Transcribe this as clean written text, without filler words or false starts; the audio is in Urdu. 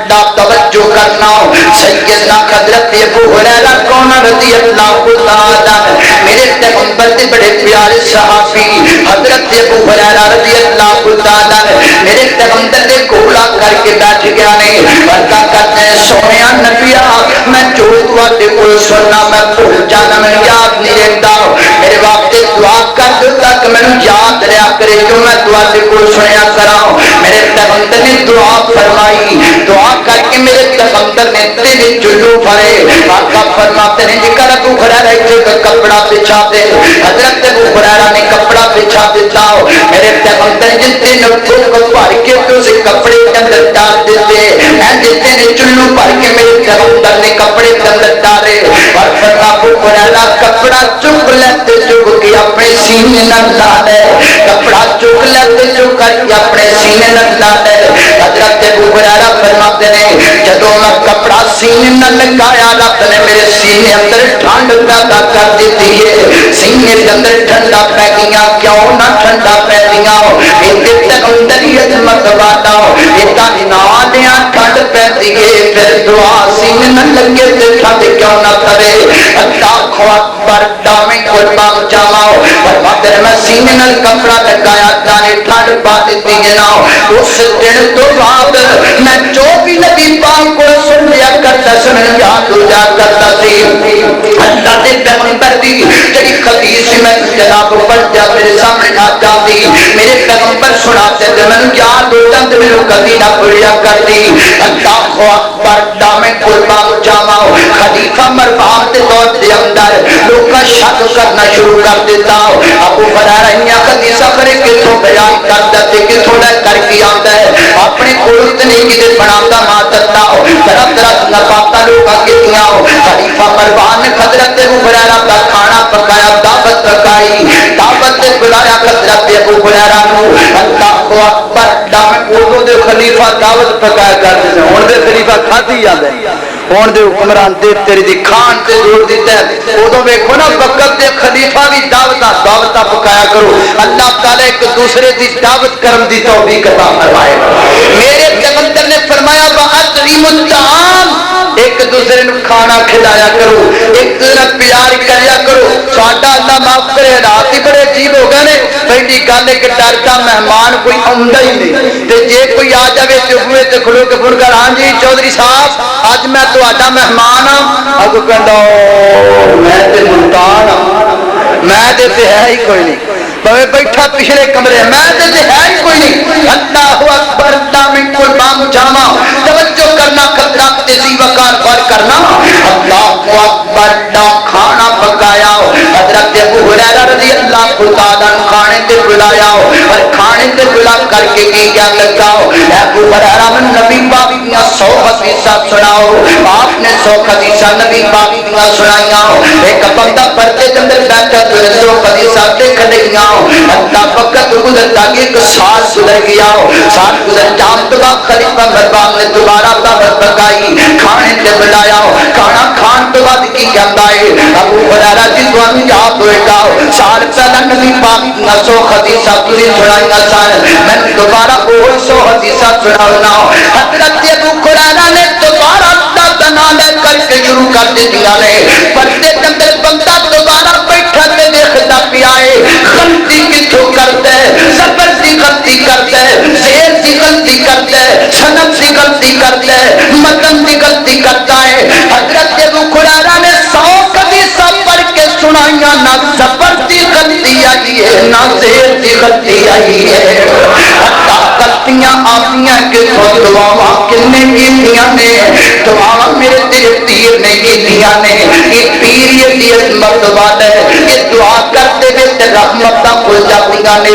توجہ کرنا سیدنا حضرت ابو ہریرہ کون رضی اللہ تعالی میرے پیغمبر کے بڑے پیارے صحابی حضرت ابو ہریرہ رضی اللہ تعالی میرے پیغمبر کے کول آ کر کے بیٹھ گیا نے عرض کرتے ہیں سونیا نبیا میں جو تواڈے کول سننا میں بھول جانا میں یاد نہیں رہتا میرے واسطے دعا کر دو تک مینوں یاد رہیا کرے جو میں تواڈے کول سنیا کراں میرے پیغمبر نے دعا فرمائی دعا کر کے میرے پیغمبر نے تیرے جلو بھرے آقا فرماتے ہیں جی کر ابو ہریرہ کا کپڑا بچھا دے حضرت ابو ہریرہ نے کپڑا بچھا دیتا ہو میرے پیغمبر جن تینوں کو بھر کے اسے کپڑے کے اندر ڈال دیتے ہیں جتنے نے چلو بھر کے میرے پیغمبر نے کپڑے کے اندر ڈالے اور فرما ابو ہریرہ کپڑا چک لیتے چک کے اپنے سینے نہ ڈالے کپڑا چک لیتے چک کر کے اپنے سینے نہ ڈالے حضرت ابو ہریرہ فرماتے ہیں جدوں میں کپڑا سینے نہ لگایا رب نے میرے سینے اندر ٹھنڈ پیدا کر دیتی ہے سینے کے اندر ٹھنڈا پہ گیا کیوں نہ ٹھنڈا پہ گیا یہ تک اندر ہی عظمت والا اتنا نالیا ٹھنڈ پہ دیے پھر دعا سینے نہ لگے تو ٹھنڈ کیوں نہ کرے اللہ اکبر دامے قربان جاؤ فرماتے ہیں میں سینے نہ کپڑا لگایا جانے ٹھنڈ پا دیتی ہے نا اس دن تو بعد میں جو بھی نبی پاک کو سن لیا کرتا سن یاد ہو جا کرتا سی اللہ کے پیغمبر دی جڑی حدیث میں جناب پڑھ جا میرے سامنے آ جاتی میرے پیغمبر سناتے تھے میں یاد ہو جاتے میرے کبھی نہ بھولیا کرتی اللہ اکبر دامے قربان جاؤ خلیفہ مروان کے دور کے اندر لوگ شک کرنا شروع کر دیتا ابو ہریرہ حدیث کرے کتوں بیان کرتا تے کتوں لے کر کے آتا ہے اپنے کول تے نہیں کتے بناتا ماتتا ہو طرح طرح نباتا لوگ آگے دیا ہو خلیفہ مروان نے حضرت ابو ہریرہ کا کھانا پکایا دعوت پکائی دعوت سے بلایا حضرت ابو ہریرہ نو اللہ اکبر دامے اردو دے خلیفہ دعوت پکایا کرتے ہیں ہن دے خلیفہ کھاتی جاندے ہن دے حکمران دے تیری دی کھان تے زور دیتا ہے اودوں ویکھو نا وقت دے خلیفہ بھی دعوت پکایا کرو اللہ تعالی ایک دوسرے دی دعوت کرن دی توفیق عطا فرمائے میرے پیغمبر نے فرمایا واطعموا الطعام ایک دوسرے نو کھانا کھلایا کرو ایک دوسرے پیار کریا کرو ساڈا اللہ معاف کرے رات ہی بڑے عجیب ہو گئے نے پہلی گل ہے کہ ڈر کا مہمان کوئی آندا ہی نہیں تے جے کوئی آ جاوے چوبے تے کھلو کے فون کر ہاں جی چودھری صاحب اج میں تہاڈا مہمان ہاں اگوں کہندا میں تے ملتان ہاں میں تے ہے ہی کوئی نہیں بھویں بیٹھا پچھلے کمرے میں تے ہے ہی کوئی نہیں اللہ اکبر دامے قربان جاواں توجہ کرنا خطرہ تیزی وقار پر کرنا اللہ اکبر دا کھانا پکایا حضرت ابو ہریرہ رضی اللہ تعالی عنہ کھانے تے بلایا اور کھانے تے بلا کر کے کیا لگا ابو ہریرہ نے نبی پاک دی 100 حدیثاں سناؤ آپ نے 100 حدیثاں نبی پاک دی سنائیاں ایک بندہ پردے دے اندر بیٹھا تو 100 حدیثاں دیکھ لیا اللہ وقت گزرتا کہ ایک سال گزر گیا سال گزر جام تو بعد خلیفہ مروان نے دوبارہ دعوت پکائی کھانے تے بلایا کھانا کھان تو بعد کی کہندا ہے ابو ہریرہ جی تانوں یاد ہوئے گا سال پہلا نبی پاک 100 حدیثاں تسی سنائیاں سن میں دوبارہ وہ 100 حدیثاں سناؤنا حضرت ابو ہریرہ نے دوبارہ نام لے کر کے شروع کر دیا نے پردے کے اندر بندہ دوبارہ بیٹھا تے دیکھتا پیا ہے غلطی کتھوں کرتا ہے زبر کی غلطی کرتا ہے شعر کی غلطی کرتا ہے صنم کی غلطی کرتا ہے متن کی غلطی کرتا ہے حضرت ابو ہریرہ نے 100 حدیثاں پڑھ کے سنائیاں نہ زبر کی غلطی آئی ہے نہ شعر کی غلطی آئی ہے غلطیاں آفیاں کے دعاواں کنے کیتیاں نے دعاواں میرے دل پیر نے کیتیاں نے یہ پیر یہ عظمت والا ہے یہ دعا کرتے ہوئے رحمتاں کھل جاندیاں نے